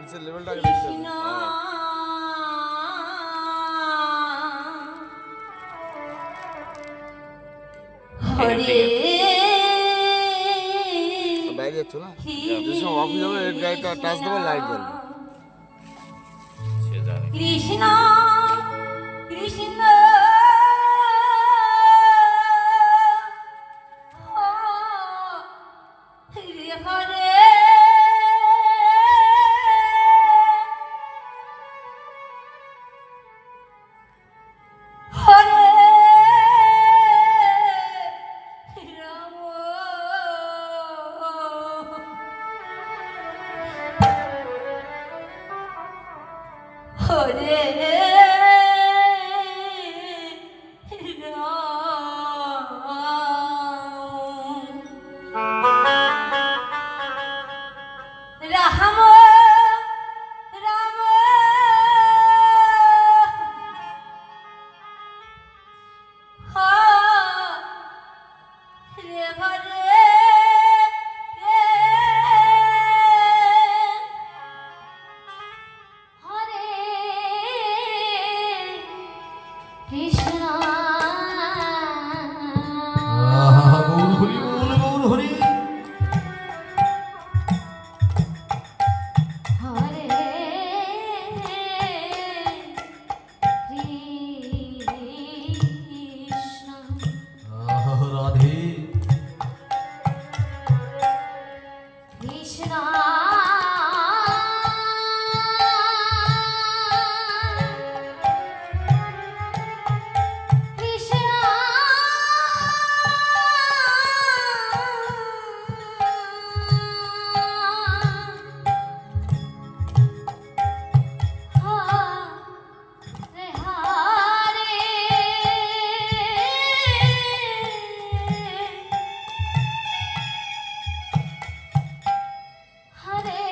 ডান্সের লেভেলটাকে দেখতে হবে। বাইরে যাচ্ছ না, যে সময় অফিস যাবে এর গাড়িটা টাচ দেবে, লাইট জ্বলবে। কৃষ্ণ কৃষ্ণ হরে হরে রাম হরে রাম রাম হরে হরে হরে কৃষ্ণ গৌর হরি বল, গৌর হরি। হরে কৃষ্ণ রাধে কৃষ্ণ কৃষ্ণ হরে হরে হরে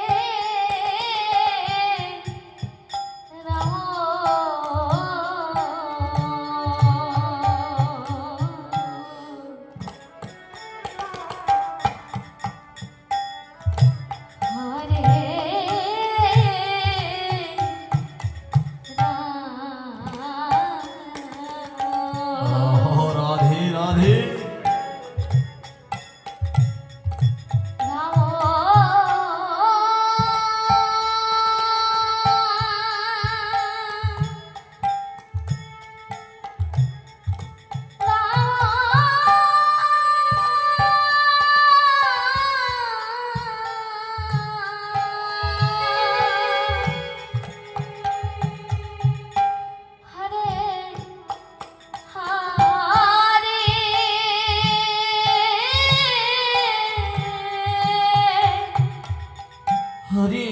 রাধে রাধে হরে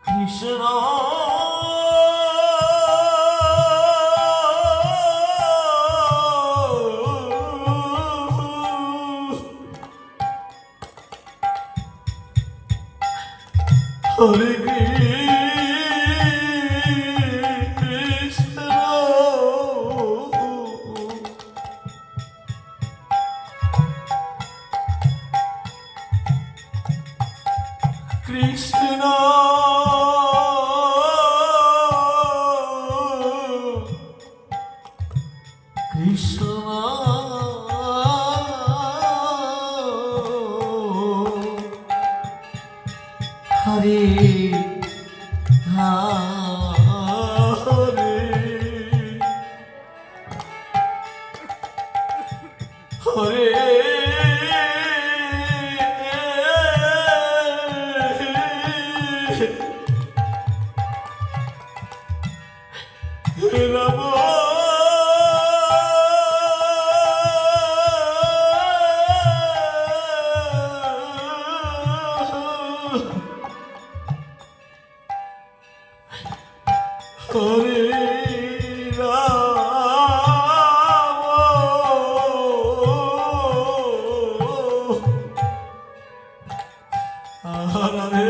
কৃষ্ণ হরে কৃষ্ণ কৃষ্ণ কৃষ্ণ হরে হরে হরে রাম হরে রাধে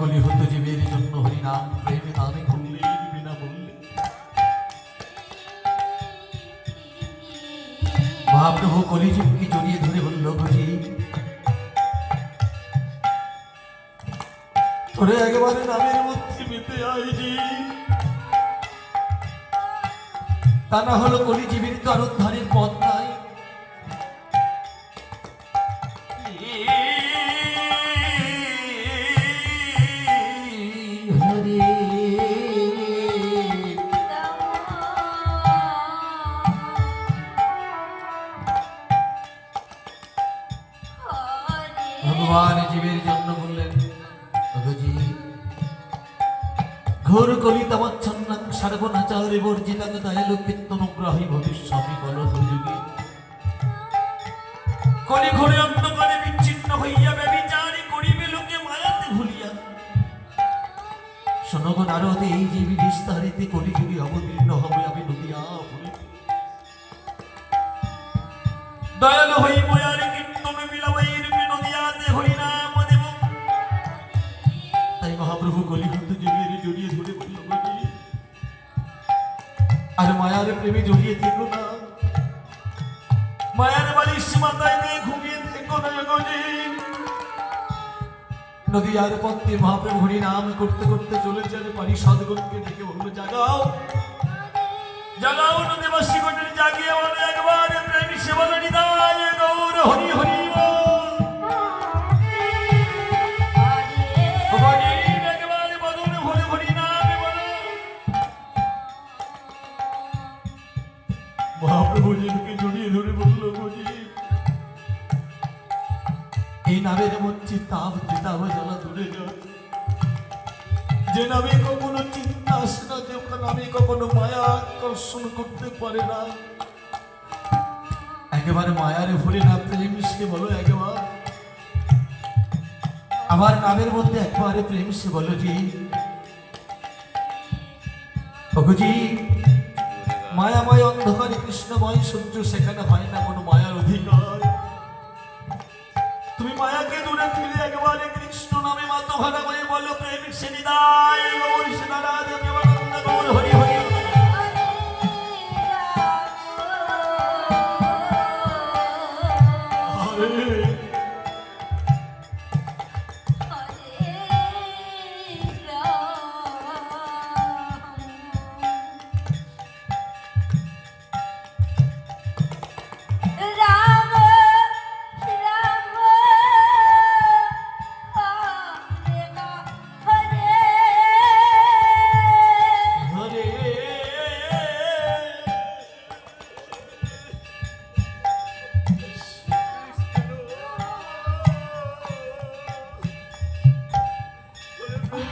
কলিহত জীবের জন্য হরিনাম প্রেমে দানে করলেন বিনামূল্যে। মহাপ্রভু কলিযুগকে জড়িয়ে ধরে বলল, বুঝি তোরে একেবারে নামের মধ্যে মেতে আইজি, তা না হলো কলিজীবীর তো আর উদ্ধারের পথ নাই। হরে ভগবান জীবের জন্য বললেন, ভগজি ঘোর কলিতামচ্ছন্নাং সর্বনাচারে বর্জিতাং দয়ালু কীর্তনগ্রাহী ভবিষ্যমি কলযুগে। কলি ঘোরে অন্ধকারে বিচ্ছিন্ন হইয়া ব্যভিচারী করিবে লোকে মায়াতে ভুলিয়া। শোনগো নারদ, এই যে বিস্তারিতে কলিযুগে অবতীর্ণ হবে আমি নদিয়া পুরীতে। দয়ালু হই ময়ারে কীর্তন বিলাবাই রূপে নদিয়াতে হরিনাম দেব। তাই মহাপ্রভু কলিযুগ জীবের জড়িয়ে ধরে বলল, আর মায়ার প্রেমে জড়িয়ে থেকো না, মায়ার বালিশ মাথায় দিয়ে ঘুমিয়ে থেকো না গজি। নদীয়ার পথে মহাপ্রভু হরি নাম করতে করতে চলেছেন। পারিষদগণকে ডেকে বলল, জাগাও জাগাও নদীবাসী গণের, জাগিয়ে বলে একবার প্রেম সেবন নিদায় গৌর হরি হরি বল। একবার বদন ভরে হরি নামে বলো। মহাপ্রভু জীবকে জড়িয়ে ধরে বলল, বুঝি এই নামের মধ্যে তাপ দিতাব জ্বালা দূরে যায়। যে নামে কখনো চিন্তা আসে না, যে নামে কখনো মায়া আকর্ষণ করতে পারে না। একেবারে মায়ারে ভরে না প্রেম সে বলো একবার। আমার নামের মধ্যে একবারে প্রেম সে বলো জি। ভগজি মায়াময় অন্ধকারে কৃষ্ণময় সূর্য, সেখানে হয় না কোনো মায়ার অধিকার। তুমি মায়াকে দূরে ফিরে একবারে কৃষ্ণ নামে মাতোহারা হয়ে বলো, প্রেম সে নিদায় গৌর সে নারাজ প্রেমানন্দ গৌর হরি হরি।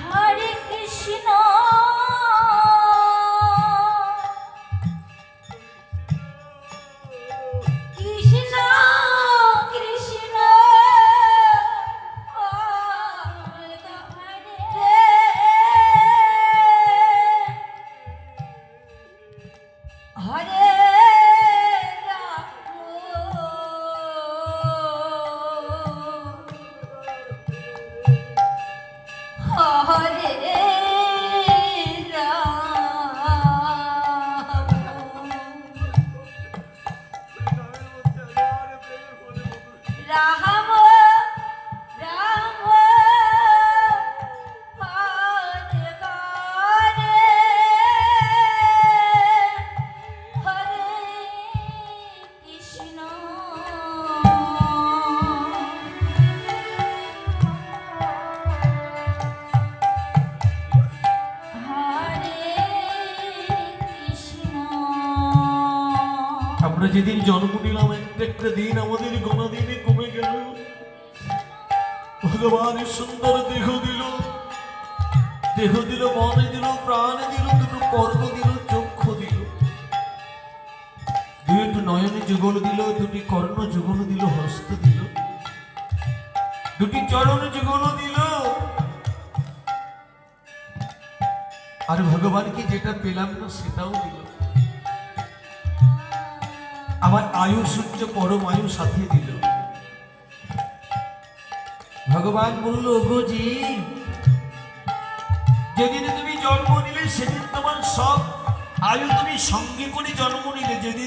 হরে কৃষ্ণ কৃষ্ণ কৃষ্ণ হরে হরে রাম রাম হরে হরে কৃষ্ণ আমরা যেদিন জন্ম নিলাম একটা দিন আমাদের গণদিনে কমে গেল। ভগবান সুন্দর দেহ দিল, মন দিল, প্রাণ দিল, দুটো কর্ণ দিল, চক্ষু দিল, দুটো নয়নে যুগল দিল, দুটি কর্ণ যুগল দিল, হস্ত দিল, দুটি চরণ যুগল দিল। আর ভগবানকে যেটা পেলাম না সেটাও দিল। আমার আয়ু সূর্য পরম আয়ু সাথে দিল। ভগবান বলল, ওগো জি যেদিন তুমি জন্ম নিলে সেদিন তোমার সব আয়ু তুমি সঙ্গে করে জন্ম নিলে, যেদিন